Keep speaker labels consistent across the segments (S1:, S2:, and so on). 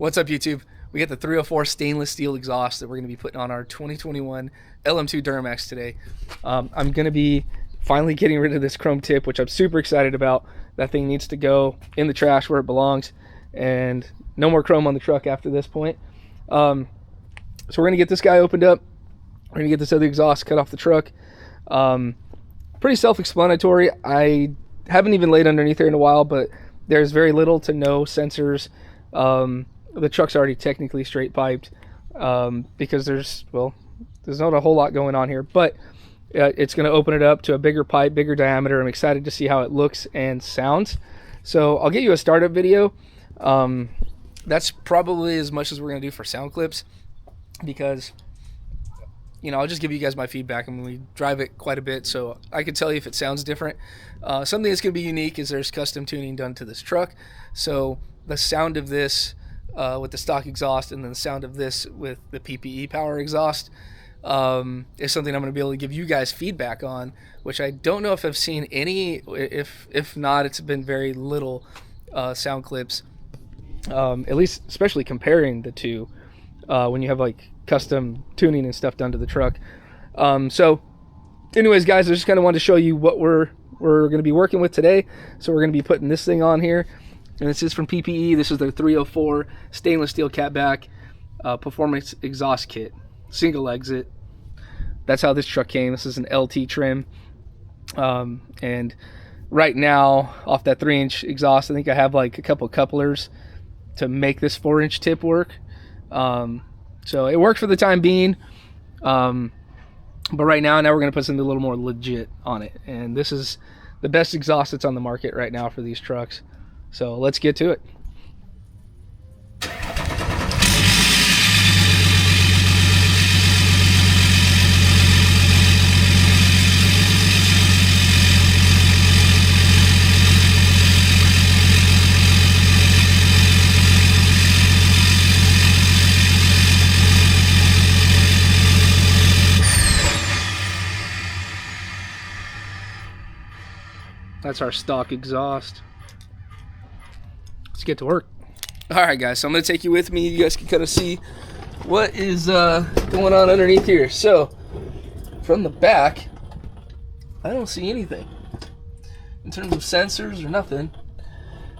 S1: What's up, YouTube? We got the 304 stainless steel exhaust that we're going to be putting on our 2021 LM2 Duramax today. I'm going to be finally getting rid of this chrome tip, which I'm super excited about. That thing needs to go in the trash where it belongs, and no more chrome on the truck after this point. So we're going to get this guy opened up. We're going to get this other exhaust cut off the truck. Pretty self-explanatory. I haven't even laid underneath there in a while, but there's very little to no sensors. The truck's already technically straight piped because there's not a whole lot going on here, but it's going to open it up to a bigger pipe, bigger diameter. I'm excited to see how it looks and sounds. So I'll get you a startup video. That's probably as much as we're going to do for sound clips, because I'll just give you guys my feedback. I mean, we drive it quite a bit, so I can tell you if it sounds different. Something that's going to be unique is there's custom tuning done to this truck. So the sound of this with the stock exhaust, and then the sound of this with the PPE power exhaust is something I'm going to be able to give you guys feedback on, which I don't know if I've seen any. If not, it's been very little sound clips, at least especially comparing the two when you have like custom tuning and stuff done to the truck. So anyways, guys, I just kind of wanted to show you what we're going to be working with today. So we're going to be putting this thing on here, and this is from PPE. This is their 304 stainless steel catback performance exhaust kit, single exit. That's how this truck came. This is an LT trim, and right now off that 3-inch exhaust, I think I have like a couple couplers to make this 4-inch tip work. So it worked for the time being, but right now we're going to put something a little more legit on it, and this is the best exhaust that's on the market right now for these trucks. So let's get to it. That's our stock exhaust. Let's get to work. All right, guys, so I'm going to take you with me. You guys can kind of see what is going on underneath here. So from the back, I don't see anything in terms of sensors or nothing.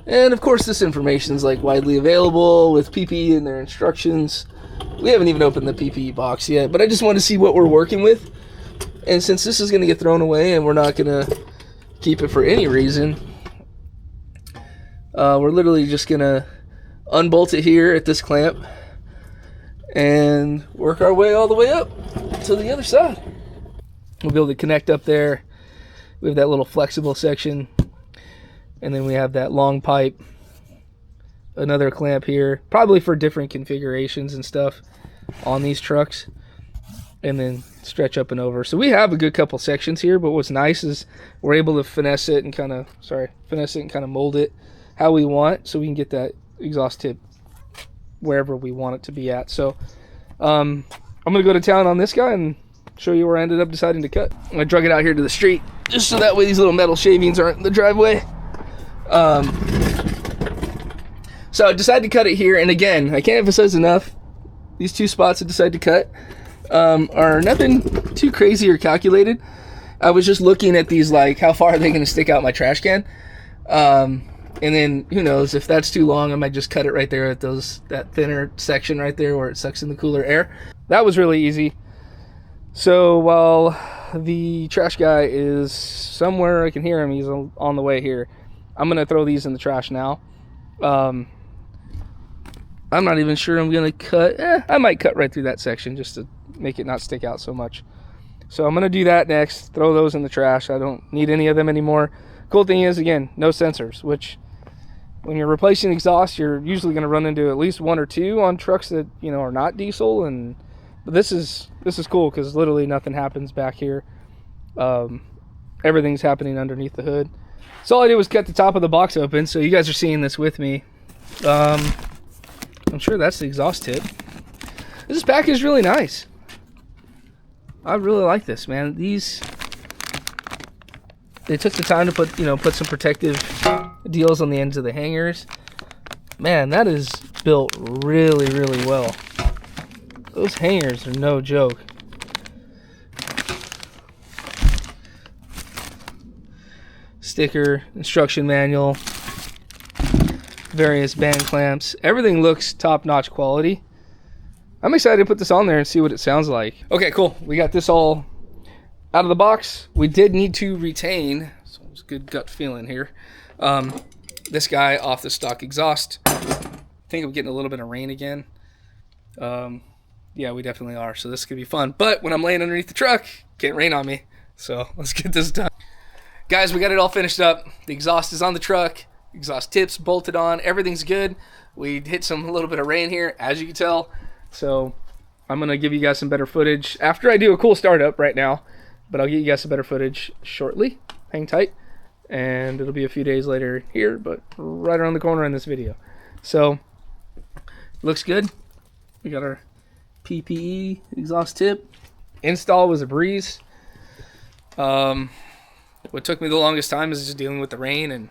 S1: And of course, this information is like widely available with PPE and their instructions. We haven't even opened the PPE box yet, but I just want to see what we're working with. And since this is going to get thrown away and we're not going to keep it for any reason, we're literally just gonna unbolt it here at this clamp and work our way all the way up to the other side. We'll be able to connect up there. We have that little flexible section, and then we have that long pipe, another clamp here, probably for different configurations and stuff on these trucks, and then stretch up and over. So we have a good couple sections here, but what's nice is we're able to finesse it and kind of mold it how we want, so we can get that exhaust tip wherever we want it to be at. So I'm gonna go to town on this guy and show you where I ended up deciding to cut. I drug it out here to the street just so that way these little metal shavings aren't in the driveway. So I decided to cut it here, and again, I can't emphasize enough, these two spots I decided to cut are nothing too crazy or calculated. I was just looking at these, like, how far are they going to stick out my trash can, and then who knows, if that's too long, I might just cut it right there at that thinner section right there where it sucks in the cooler air. That was really easy. So while the trash guy is somewhere, I can hear him, he's on the way here, I'm going to throw these in the trash now. I'm not even sure I'm going to cut. I might cut right through that section just to make it not stick out so much. So I'm going to do that next, throw those in the trash. I don't need any of them anymore. Cool thing is, again, no sensors, which when you're replacing exhaust, you're usually going to run into at least one or two on trucks that, are not diesel. But this is cool because literally nothing happens back here. Everything's happening underneath the hood. So all I did was cut the top of the box open, so you guys are seeing this with me. I'm sure that's the exhaust tip. This package is really nice. I really like this, man. They took the time to put some protective deals on the ends of the hangers. Man, that is built really, really well. Those hangers are no joke. Sticker, instruction manual, various band clamps. Everything looks top-notch quality. I'm excited to put this on there and see what it sounds like. Okay, cool. We got this all out of the box. We did need to retain, so it's a good gut feeling here, this guy off the stock exhaust. I think I'm getting a little bit of rain again. Yeah, we definitely are, so this could be fun. But when I'm laying underneath the truck, can't rain on me. So let's get this done. Guys, we got it all finished up. The exhaust is on the truck. Exhaust tips bolted on. Everything's good. We hit a little bit of rain here, as you can tell. So I'm going to give you guys some better footage after I do a cool startup right now. But I'll get you guys some better footage shortly. Hang tight. And it'll be a few days later here, but right around the corner in this video. So, looks good. We got our PPE exhaust tip. Install was a breeze. What took me the longest time is just dealing with the rain, and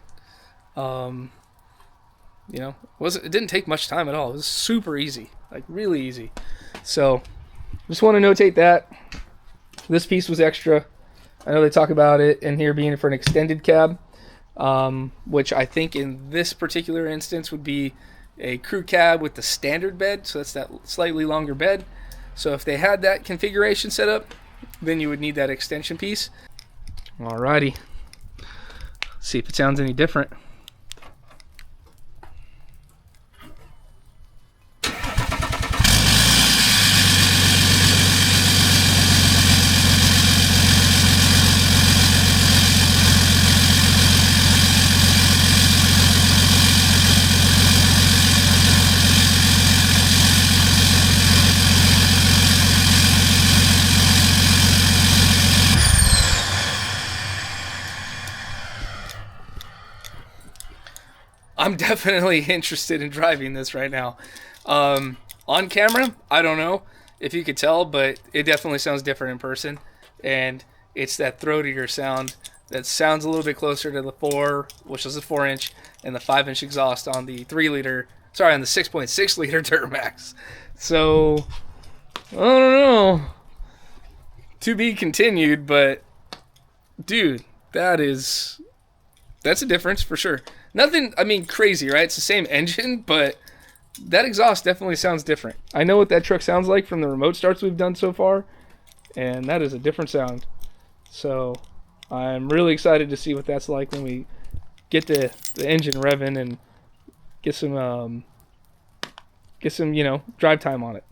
S1: you know, it didn't take much time at all. It was super easy, like really easy. So just want to notate that this piece was extra. I know they talk about it in here being for an extended cab, which I think in this particular instance would be a crew cab with the standard bed, so that's that slightly longer bed. So if they had that configuration set up, then you would need that extension piece. Alrighty, let's see if it sounds any different. I'm definitely interested in driving this right now. On camera, I don't know if you could tell, but it definitely sounds different in person. And it's that throatier sound that sounds a little bit closer to the 4, which is a 4-inch, and the 5-inch exhaust on the 3-liter, sorry, on the 6.6 liter Duramax. So, I don't know. To be continued, but dude, that's a difference for sure. Nothing, I mean, crazy, right? It's the same engine, but that exhaust definitely sounds different. I know what that truck sounds like from the remote starts we've done so far, and that is a different sound. So I'm really excited to see what that's like when we get the engine revving and get some, you know, drive time on it.